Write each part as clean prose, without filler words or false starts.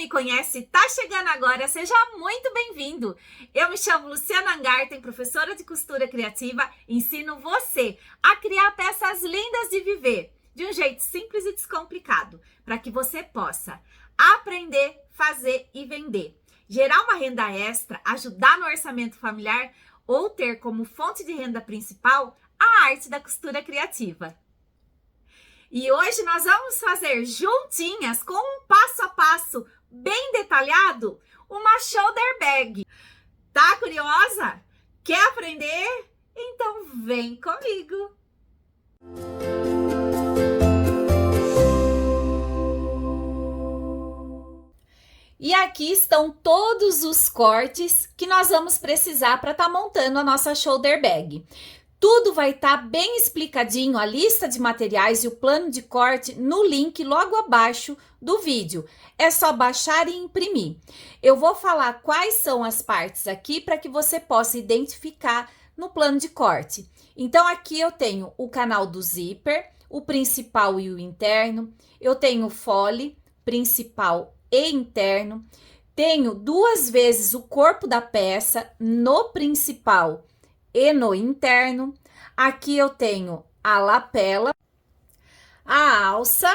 me conhece, tá chegando agora, seja muito bem-vindo. Eu me chamo Luciana Angarten, professora de costura criativa, ensino você a criar peças lindas de viver, de um jeito simples e descomplicado, para que você possa aprender, fazer e vender, gerar uma renda extra, ajudar no orçamento familiar ou ter como fonte de renda principal a arte da costura criativa. E hoje nós vamos fazer juntinhas, com um passo a passo bem detalhado, uma shoulder bag. Tá curiosa? Quer aprender? Então vem comigo! E aqui estão todos os cortes que nós vamos precisar para estar montando a nossa shoulder bag. Tudo vai estar bem explicadinho, a lista de materiais e o plano de corte no link logo abaixo do vídeo. É só baixar e imprimir. Eu vou falar quais são as partes aqui para que você possa identificar no plano de corte. Então aqui eu tenho o canal do zíper, o principal e o interno. Eu tenho o fole, principal e interno. Tenho 2 vezes o corpo da peça no principal e no interno. Aqui eu tenho a lapela, a alça,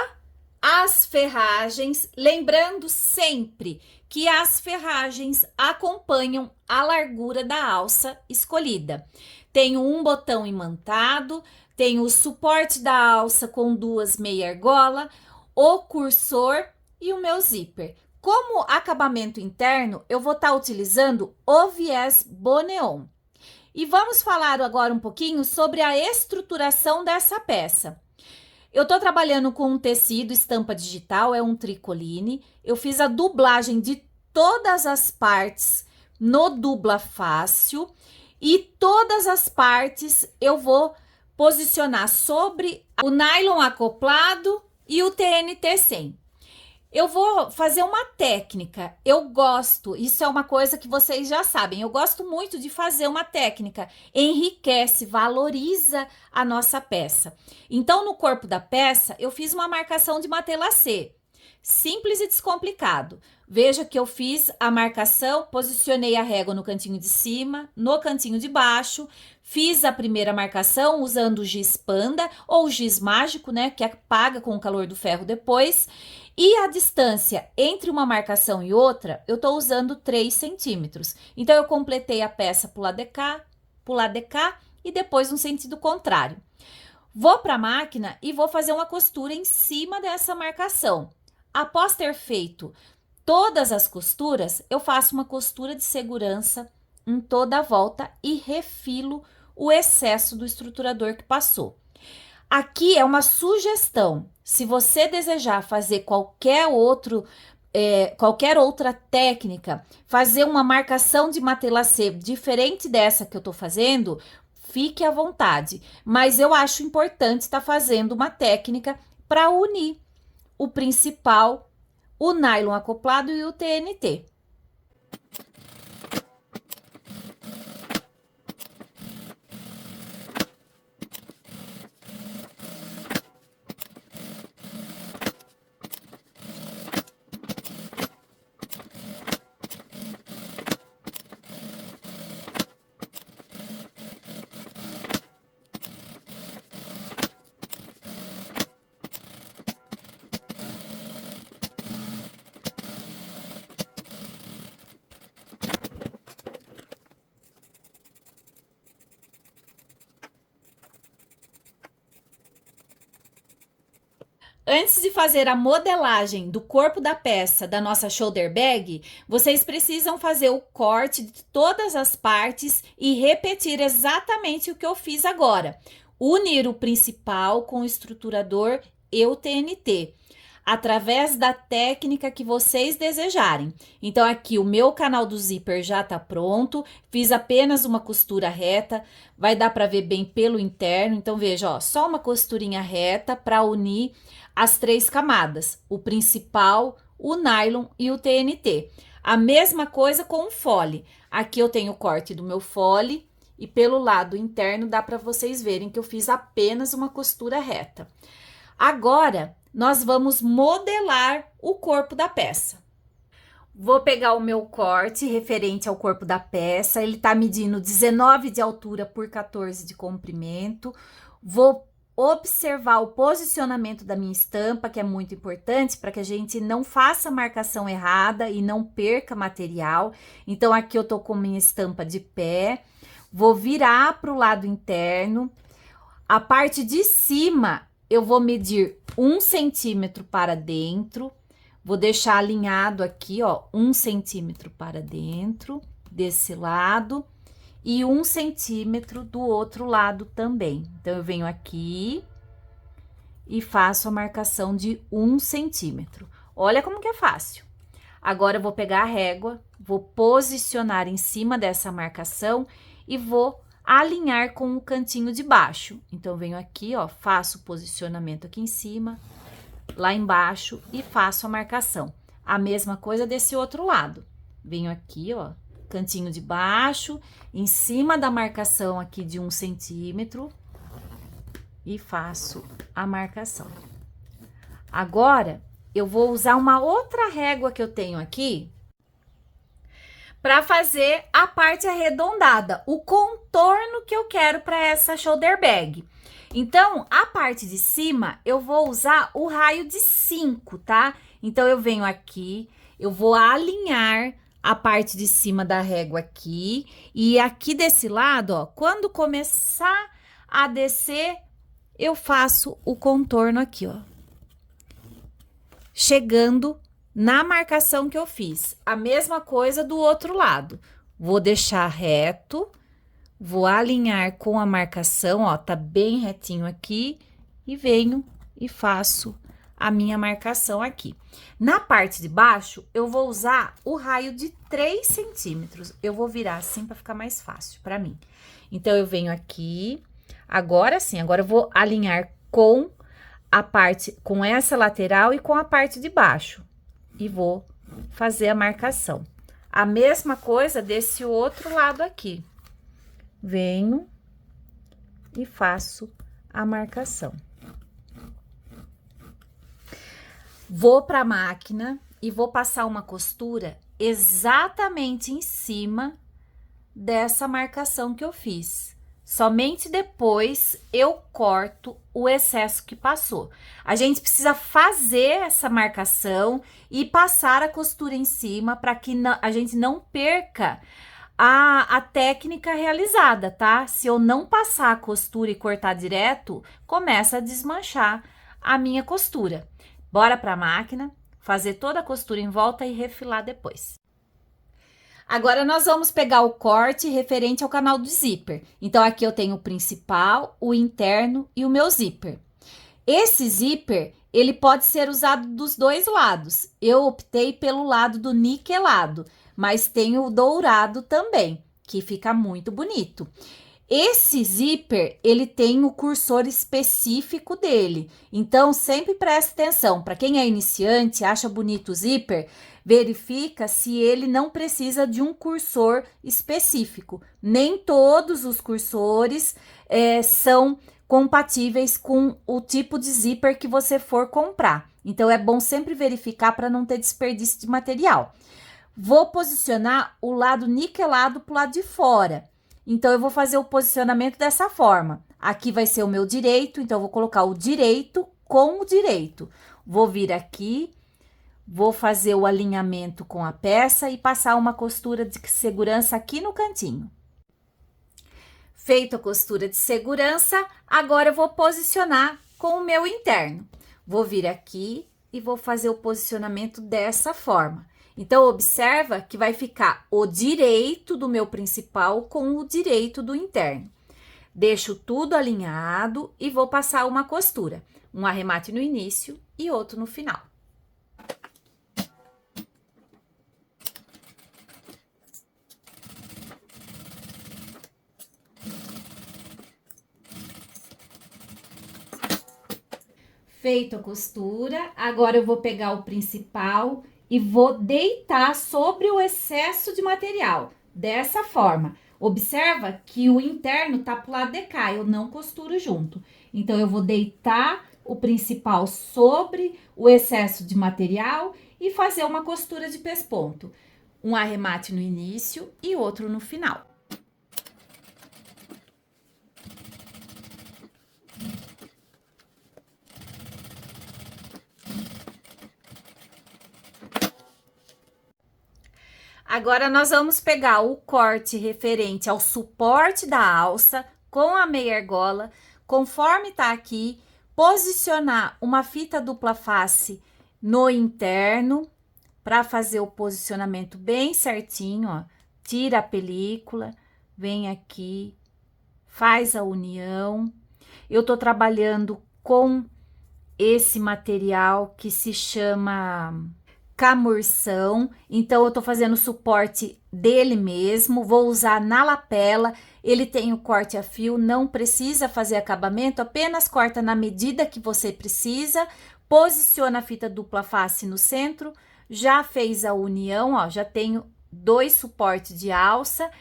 as ferragens, lembrando sempre que as ferragens acompanham a largura da alça escolhida. Tenho um botão imantado, tenho o suporte da alça com 2 meia argola, o cursor e o meu zíper. Como acabamento interno, eu vou estar utilizando o viés Boneon. E vamos falar agora um pouquinho sobre a estruturação dessa peça. Eu estou trabalhando com um tecido estampa digital, é um tricoline. Eu fiz a dublagem de todas as partes no Dubla Fácil. E todas as partes eu vou posicionar sobre o nylon acoplado e o TNT 100. Eu vou fazer uma técnica, eu gosto, isso é uma coisa que vocês já sabem, eu gosto muito de fazer uma técnica, enriquece, valoriza a nossa peça. Então, no corpo da peça, eu fiz uma marcação de matelassé, simples e descomplicado. Veja que eu fiz a marcação, posicionei a régua no cantinho de cima, no cantinho de baixo, fiz a primeira marcação usando o giz panda ou o giz mágico, né, que apaga com o calor do ferro depois. E a distância entre uma marcação e outra, eu tô usando 3 centímetros. Então, eu completei a peça pro lado de cá e depois no sentido contrário. Vou para a máquina e vou fazer uma costura em cima dessa marcação. Após ter feito todas as costuras, eu faço uma costura de segurança em toda a volta e refilo o excesso do estruturador que passou. Aqui é uma sugestão, se você desejar fazer qualquer outra técnica, fazer uma marcação de matelassé diferente dessa que eu tô fazendo, fique à vontade. Mas eu acho importante estar fazendo uma técnica para unir o principal, o nylon acoplado e o TNT. Antes de fazer a modelagem do corpo da peça da nossa shoulder bag, vocês precisam fazer o corte de todas as partes e repetir exatamente o que eu fiz agora. Unir o principal com o estruturador e o TNT, através da técnica que vocês desejarem. Então, aqui o meu canal do zíper já tá pronto, fiz apenas uma costura reta, vai dar para ver bem pelo interno. Então, veja, ó, só uma costurinha reta para unir as 3 camadas, o principal, o nylon e o TNT. A mesma coisa com o fole. Aqui eu tenho o corte do meu fole e pelo lado interno dá para vocês verem que eu fiz apenas uma costura reta. Agora, nós vamos modelar o corpo da peça. Vou pegar o meu corte referente ao corpo da peça, ele tá medindo 19 de altura por 14 de comprimento. Vou observar o posicionamento da minha estampa, que é muito importante para que a gente não faça marcação errada e não perca material. Então, aqui eu tô com minha estampa de pé, vou virar para o lado interno. A parte de cima, eu vou medir 1 centímetro para dentro. Vou deixar alinhado aqui, ó, 1 centímetro para dentro desse lado e 1 centímetro do outro lado também. Então, eu venho aqui e faço a marcação de 1 centímetro. Olha como que é fácil. Agora, eu vou pegar a régua, vou posicionar em cima dessa marcação e vou alinhar com o cantinho de baixo. Então, eu venho aqui, ó, faço o posicionamento aqui em cima, lá embaixo e faço a marcação. A mesma coisa desse outro lado. Venho aqui, ó, cantinho de baixo, em cima da marcação aqui de 1 centímetro e faço a marcação. Agora, eu vou usar uma outra régua que eu tenho aqui para fazer a parte arredondada, o contorno que eu quero para essa shoulder bag. Então, a parte de cima, eu vou usar o raio de 5, tá? Então, eu venho aqui, eu vou alinhar a parte de cima da régua aqui. E aqui desse lado, ó, quando começar a descer, eu faço o contorno aqui, ó. Chegando na marcação que eu fiz. A mesma coisa do outro lado. Vou deixar reto. Vou alinhar com a marcação, ó, tá bem retinho aqui, e venho e faço a minha marcação aqui. Na parte de baixo, eu vou usar o raio de 3 centímetros. Eu vou virar assim para ficar mais fácil para mim. Então, eu venho aqui, agora sim, agora eu vou alinhar com a parte, com essa lateral e com a parte de baixo. E vou fazer a marcação. A mesma coisa desse outro lado aqui. Venho e faço a marcação. Vou para a máquina e vou passar uma costura exatamente em cima dessa marcação que eu fiz. Somente depois eu corto o excesso que passou. A gente precisa fazer essa marcação e passar a costura em cima para que a gente não perca a técnica realizada, tá? Se eu não passar a costura e cortar direto, começa a desmanchar a minha costura. Bora pra máquina, fazer toda a costura em volta e refilar depois. Agora, nós vamos pegar o corte referente ao canal do zíper. Então, aqui eu tenho o principal, o interno e o meu zíper. Esse zíper, ele pode ser usado dos dois lados. Eu optei pelo lado do niquelado, mas tem o dourado também, que fica muito bonito. Esse zíper, ele tem o cursor específico dele, então sempre preste atenção. Para quem é iniciante, acha bonito o zíper, verifica se ele não precisa de um cursor específico. Nem todos os cursores são compatíveis com o tipo de zíper que você for comprar. Então, é bom sempre verificar para não ter desperdício de material. Vou posicionar o lado niquelado para o lado de fora. Então, eu vou fazer o posicionamento dessa forma. Aqui vai ser o meu direito, então, eu vou colocar o direito com o direito. Vou vir aqui, vou fazer o alinhamento com a peça e passar uma costura de segurança aqui no cantinho. Feito a costura de segurança, agora eu vou posicionar com o meu interno. Vou vir aqui e vou fazer o posicionamento dessa forma. Então, observa que vai ficar o direito do meu principal com o direito do interno. Deixo tudo alinhado e vou passar uma costura. Um arremate no início e outro no final. Feito a costura, agora eu vou pegar o principal e vou deitar sobre o excesso de material, dessa forma. Observa que o interno tá pro lado de cá, eu não costuro junto. Então, eu vou deitar o principal sobre o excesso de material e fazer uma costura de pesponto. Um arremate no início e outro no final. Agora, nós vamos pegar o corte referente ao suporte da alça com a meia argola, conforme tá aqui, posicionar uma fita dupla face no interno, para fazer o posicionamento bem certinho, ó. Tira a película, vem aqui, faz a união. Eu tô trabalhando com esse material que se chama camurção, então eu tô fazendo o suporte dele mesmo, vou usar na lapela. Ele tem o corte a fio, não precisa fazer acabamento, apenas corta na medida que você precisa, posiciona a fita dupla face no centro, já fez a união, ó, já tenho 2 suportes de alça,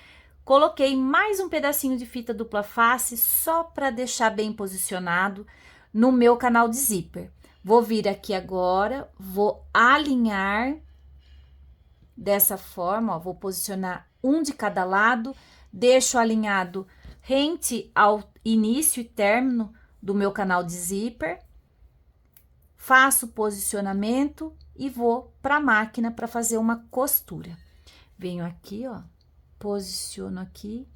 coloquei mais um pedacinho de fita dupla face só para deixar bem posicionado no meu canal de zíper. Vou vir aqui agora, vou alinhar dessa forma, ó, vou posicionar um de cada lado, deixo alinhado rente ao início e término do meu canal de zíper, faço o posicionamento e vou para a máquina para fazer uma costura. Venho aqui, ó, posiciono aqui,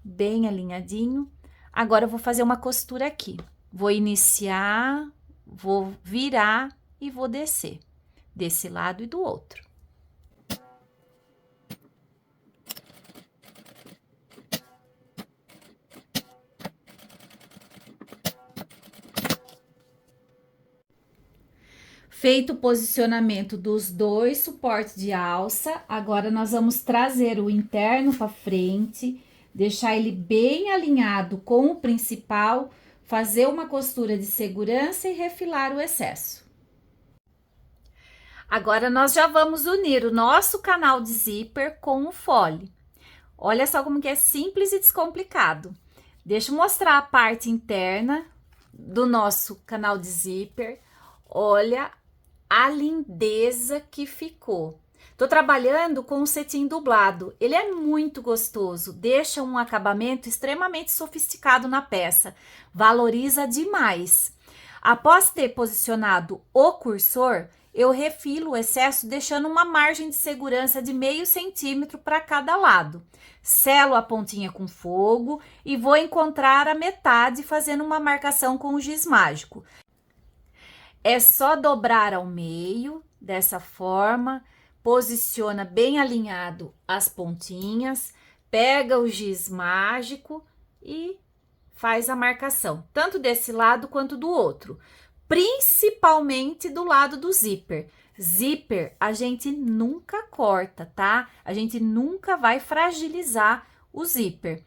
bem alinhadinho. Agora, eu vou fazer uma costura aqui. Vou iniciar, vou virar e vou descer, desse lado e do outro. Feito o posicionamento dos 2 suportes de alça, agora nós vamos trazer o interno para frente, deixar ele bem alinhado com o principal, fazer uma costura de segurança e refilar o excesso. Agora, nós já vamos unir o nosso canal de zíper com o fole. Olha só como que é simples e descomplicado. Deixa eu mostrar a parte interna do nosso canal de zíper. Olha a lindeza que ficou. Tô trabalhando com um cetim dublado. Ele é muito gostoso, deixa um acabamento extremamente sofisticado na peça, valoriza demais. Após ter posicionado o cursor, eu refilo o excesso, deixando uma margem de segurança de meio centímetro para cada lado. Selo a pontinha com fogo e vou encontrar a metade fazendo uma marcação com o giz mágico. É só dobrar ao meio, dessa forma, posiciona bem alinhado as pontinhas, pega o giz mágico e faz a marcação, tanto desse lado quanto do outro, principalmente do lado do zíper. Zíper a gente nunca corta, tá? A gente nunca vai fragilizar o zíper.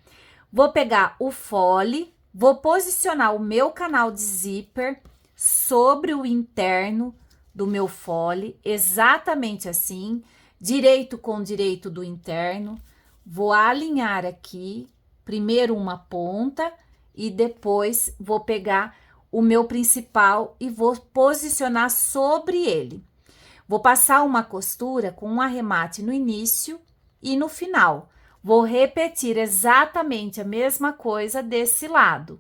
Vou pegar o fole, vou posicionar o meu canal de zíper sobre o interno do meu fole, exatamente assim, direito com direito do interno. Vou alinhar aqui, primeiro uma ponta e depois vou pegar o meu principal e vou posicionar sobre ele. Vou passar uma costura com um arremate no início e no final. Vou repetir exatamente a mesma coisa desse lado.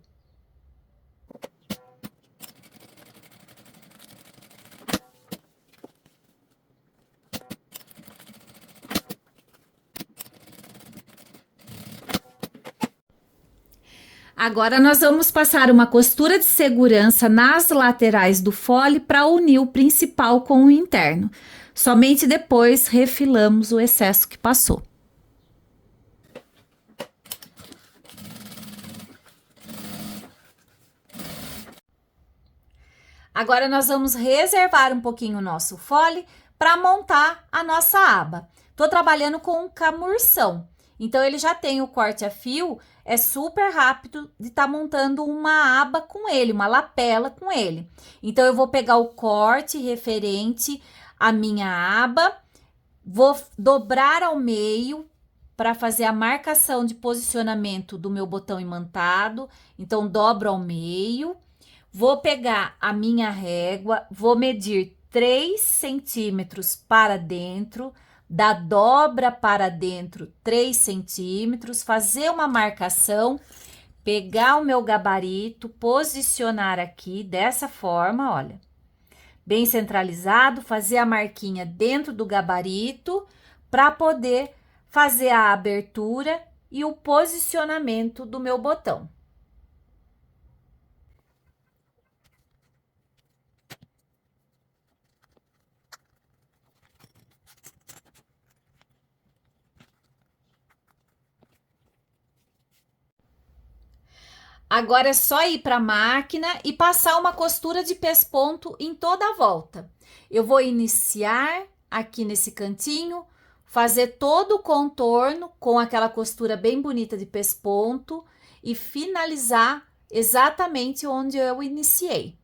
Agora, nós vamos passar uma costura de segurança nas laterais do fole para unir o principal com o interno. Somente depois refilamos o excesso que passou. Agora, nós vamos reservar um pouquinho o nosso fole para montar a nossa aba. Tô trabalhando com um camurção, então ele já tem o corte a fio, é super rápido de estar montando uma aba com ele, uma lapela com ele. Então, eu vou pegar o corte referente à minha aba, vou dobrar ao meio para fazer a marcação de posicionamento do meu botão imantado. Então, dobro ao meio, vou pegar a minha régua, vou medir 3 centímetros para dentro, da dobra para dentro 3 centímetros, fazer uma marcação, pegar o meu gabarito, posicionar aqui dessa forma, olha, bem centralizado, fazer a marquinha dentro do gabarito para poder fazer a abertura e o posicionamento do meu botão. Agora é só ir para a máquina e passar uma costura de pesponto em toda a volta. Eu vou iniciar aqui nesse cantinho, fazer todo o contorno com aquela costura bem bonita de pesponto e finalizar exatamente onde eu iniciei.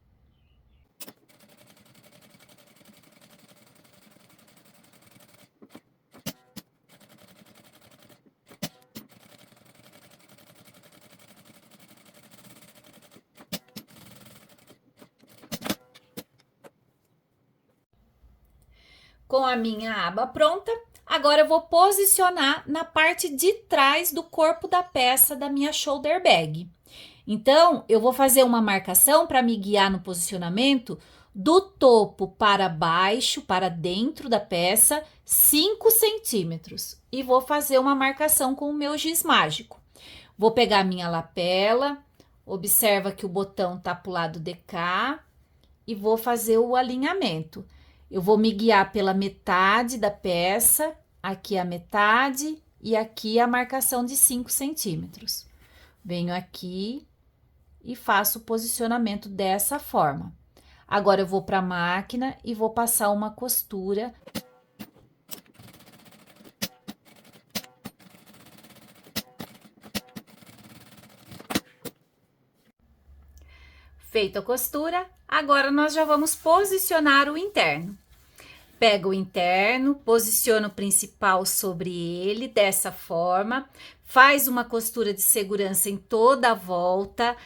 Com a minha aba pronta, agora eu vou posicionar na parte de trás do corpo da peça da minha shoulder bag. Então, eu vou fazer uma marcação para me guiar no posicionamento do topo para baixo, para dentro da peça, 5 centímetros. E vou fazer uma marcação com o meu giz mágico. Vou pegar a minha lapela, observa que o botão tá pro lado de cá e vou fazer o alinhamento. Eu vou me guiar pela metade da peça, aqui a metade e aqui a marcação de 5 centímetros. Venho aqui e faço o posicionamento dessa forma. Agora eu vou para a máquina e vou passar uma costura. Feita a costura, agora nós já vamos posicionar o interno. Pego o interno, posiciono o principal sobre ele, dessa forma, faz uma costura de segurança em toda a volta,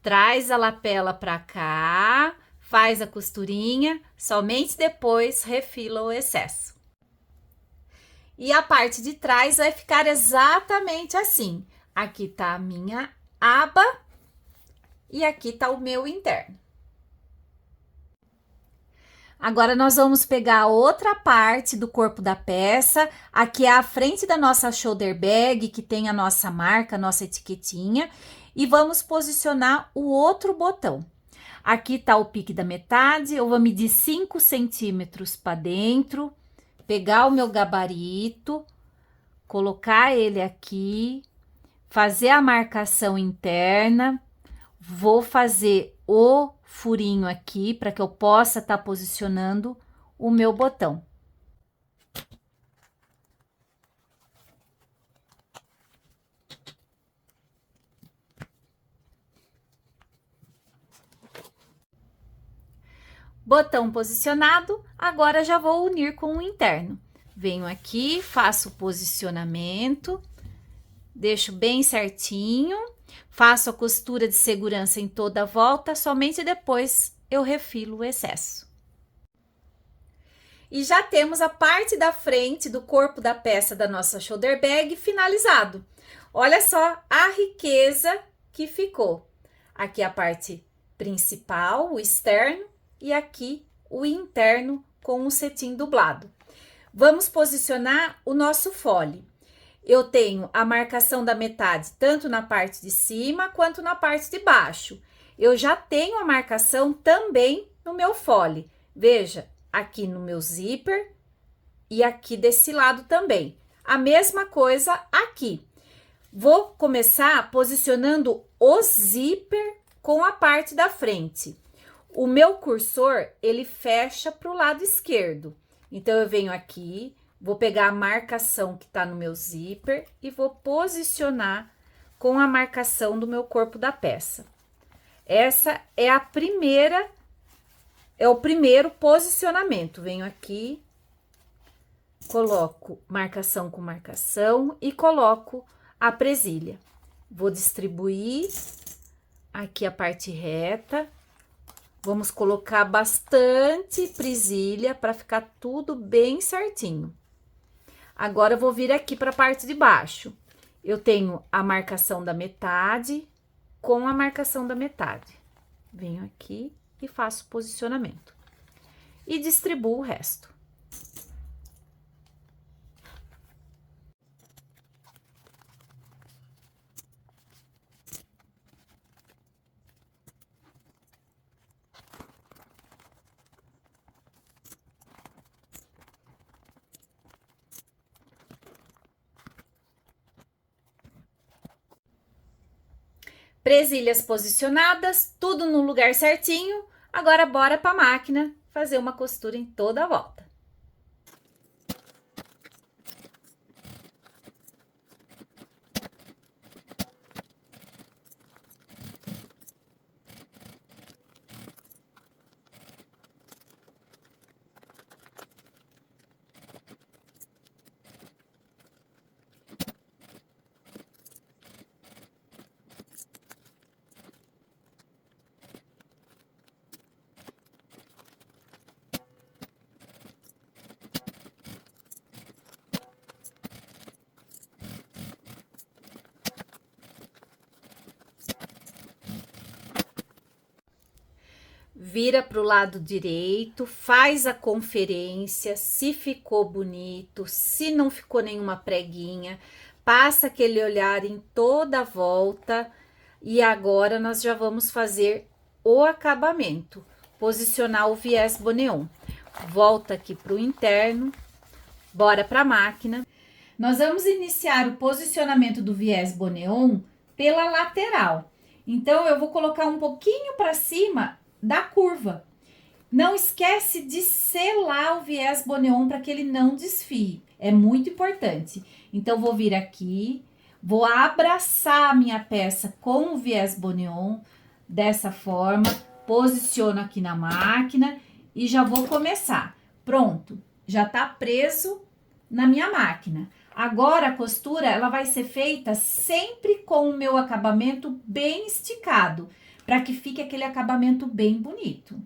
traz a lapela para cá, faz a costurinha, somente depois refila o excesso. E a parte de trás vai ficar exatamente assim. Aqui tá a minha aba e aqui tá o meu interno. Agora, nós vamos pegar a outra parte do corpo da peça, aqui é a frente da nossa shoulder bag, que tem a nossa marca, a nossa etiquetinha, e vamos posicionar o outro botão. Aqui tá o pique da metade, eu vou medir 5 centímetros para dentro, pegar o meu gabarito, colocar ele aqui, fazer a marcação interna, vou fazer o furinho aqui para que eu possa estar posicionando o meu botão. Botão posicionado, agora já vou unir com o interno. Venho aqui, faço o posicionamento, deixo bem certinho, faço a costura de segurança em toda a volta, somente depois eu refilo o excesso. E já temos a parte da frente do corpo da peça da nossa shoulder bag finalizado. Olha só a riqueza que ficou. Aqui a parte principal, o externo, e aqui o interno com o cetim dublado. Vamos posicionar o nosso fole. Eu tenho a marcação da metade tanto na parte de cima quanto na parte de baixo. Eu já tenho a marcação também no meu fole. Veja, aqui no meu zíper e aqui desse lado também. A mesma coisa aqui. Vou começar posicionando o zíper com a parte da frente. O meu cursor, ele fecha para o lado esquerdo. Então, eu venho aqui, vou pegar a marcação que tá no meu zíper e vou posicionar com a marcação do meu corpo da peça. Essa é a primeira, é o primeiro posicionamento. Venho aqui, coloco marcação com marcação e coloco a presilha. Vou distribuir aqui a parte reta, Vamos colocar bastante presilha para ficar tudo bem certinho. Agora, eu vou vir aqui para a parte de baixo. Eu tenho a marcação da metade com a marcação da metade. Venho aqui e faço o posicionamento. E distribuo o resto. Presilhas posicionadas, tudo no lugar certinho. Agora, bora para a máquina fazer uma costura em toda a volta. Vira para o lado direito, faz a conferência, se ficou bonito, se não ficou nenhuma preguinha, passa aquele olhar em toda a volta e agora nós já vamos fazer o acabamento, posicionar o viés boneon. Volta aqui para o interno, bora para a máquina. Nós vamos iniciar o posicionamento do viés boneon pela lateral. Então, eu vou colocar um pouquinho para cima da curva. Não esquece de selar o viés boneon para que ele não desfie. É muito importante. Então, vou vir aqui, vou abraçar a minha peça com o viés boneon dessa forma, posiciono aqui na máquina e já vou começar. Pronto, já tá preso na minha máquina. Agora, a costura, ela vai ser feita sempre com o meu acabamento bem esticado, para que fique aquele acabamento bem bonito.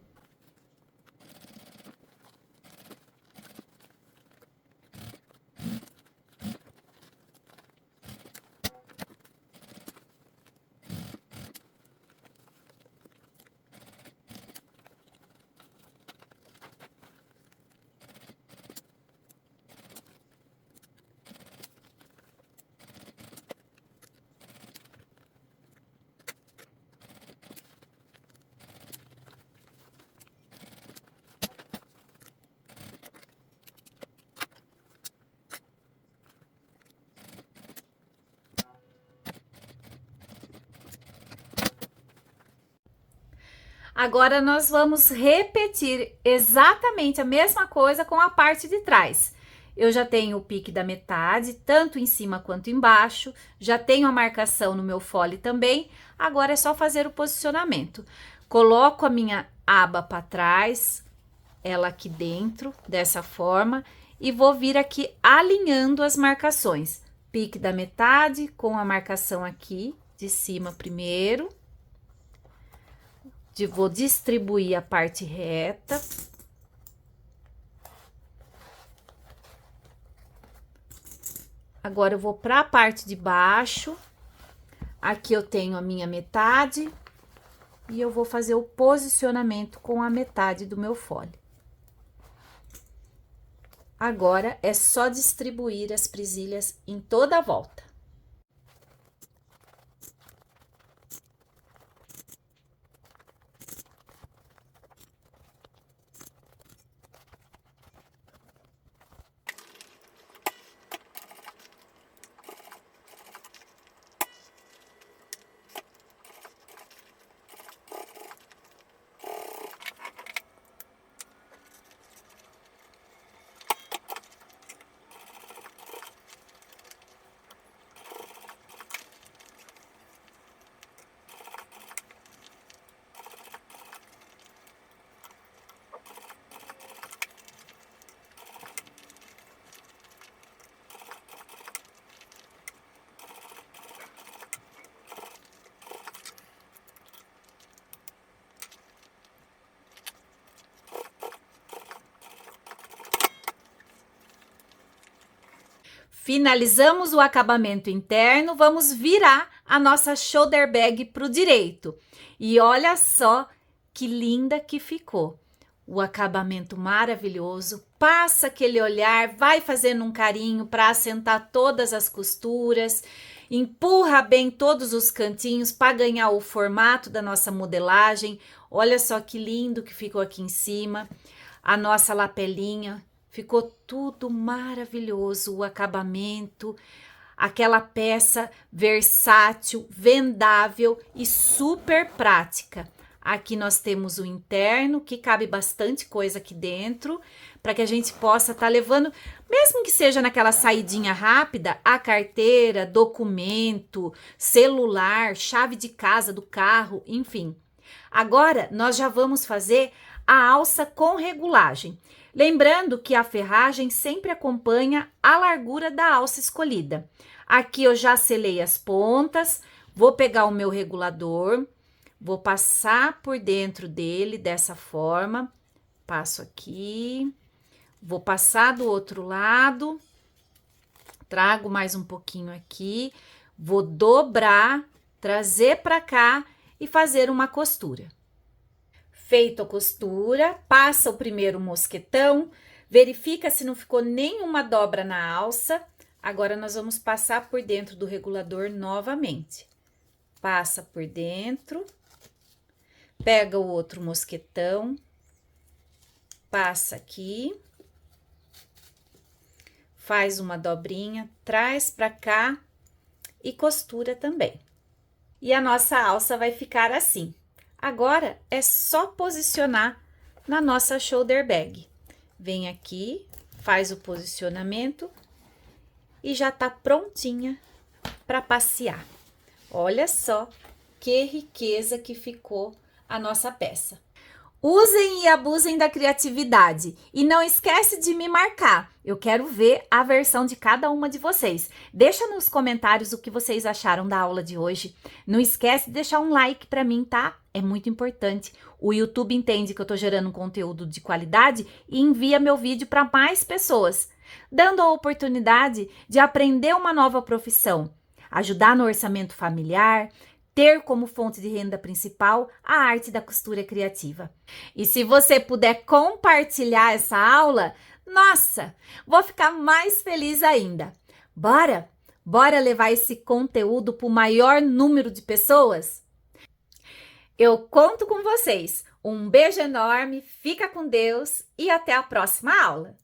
Agora, nós vamos repetir exatamente a mesma coisa com a parte de trás. Eu já tenho o pique da metade, tanto em cima quanto embaixo, já tenho a marcação no meu fole também, agora é só fazer o posicionamento. Coloco a minha aba para trás, ela aqui dentro, dessa forma, e vou vir aqui alinhando as marcações. Pique da metade com a marcação aqui de cima primeiro. Vou distribuir a parte reta. Agora, eu vou para a parte de baixo. Aqui eu tenho a minha metade. E eu vou fazer o posicionamento com a metade do meu fole. Agora, é só distribuir as presilhas em toda a volta. Finalizamos o acabamento interno, vamos virar a nossa shoulder bag para o direito. E olha só que linda que ficou. O acabamento maravilhoso, passa aquele olhar, vai fazendo um carinho para assentar todas as costuras, empurra bem todos os cantinhos para ganhar o formato da nossa modelagem. Olha só que lindo que ficou aqui em cima. A nossa lapelinha, ficou tudo maravilhoso, o acabamento, aquela peça versátil, vendável e super prática. Aqui nós temos o interno, que cabe bastante coisa aqui dentro, para que a gente possa estar levando, mesmo que seja naquela saidinha rápida, a carteira, documento, celular, chave de casa do carro, enfim. Agora, nós já vamos fazer a alça com regulagem. Lembrando que a ferragem sempre acompanha a largura da alça escolhida. Aqui eu já selei as pontas, vou pegar o meu regulador, vou passar por dentro dele dessa forma, passo aqui, vou passar do outro lado, trago mais um pouquinho aqui, vou dobrar, trazer para cá e fazer uma costura. Feito a costura, passa o primeiro mosquetão, verifica se não ficou nenhuma dobra na alça. Agora, nós vamos passar por dentro do regulador novamente. Passa por dentro, pega o outro mosquetão, passa aqui, faz uma dobrinha, traz pra cá e costura também. E a nossa alça vai ficar assim. Agora, é só posicionar na nossa shoulder bag. Vem aqui, faz o posicionamento e já tá prontinha para passear. Olha só que riqueza que ficou a nossa peça. Usem e abusem da criatividade e não esquece de me marcar. Eu quero ver a versão de cada uma de vocês. Deixa nos comentários o que vocês acharam da aula de hoje. Não esquece de deixar um like para mim, tá? É muito importante. O YouTube entende que eu tô gerando um conteúdo de qualidade e envia meu vídeo para mais pessoas, dando a oportunidade de aprender uma nova profissão, ajudar no orçamento familiar, ter como fonte de renda principal a arte da costura criativa. E se você puder compartilhar essa aula, nossa, vou ficar mais feliz ainda. Bora? Bora levar esse conteúdo para o maior número de pessoas? Eu conto com vocês. Um beijo enorme, fica com Deus e até a próxima aula!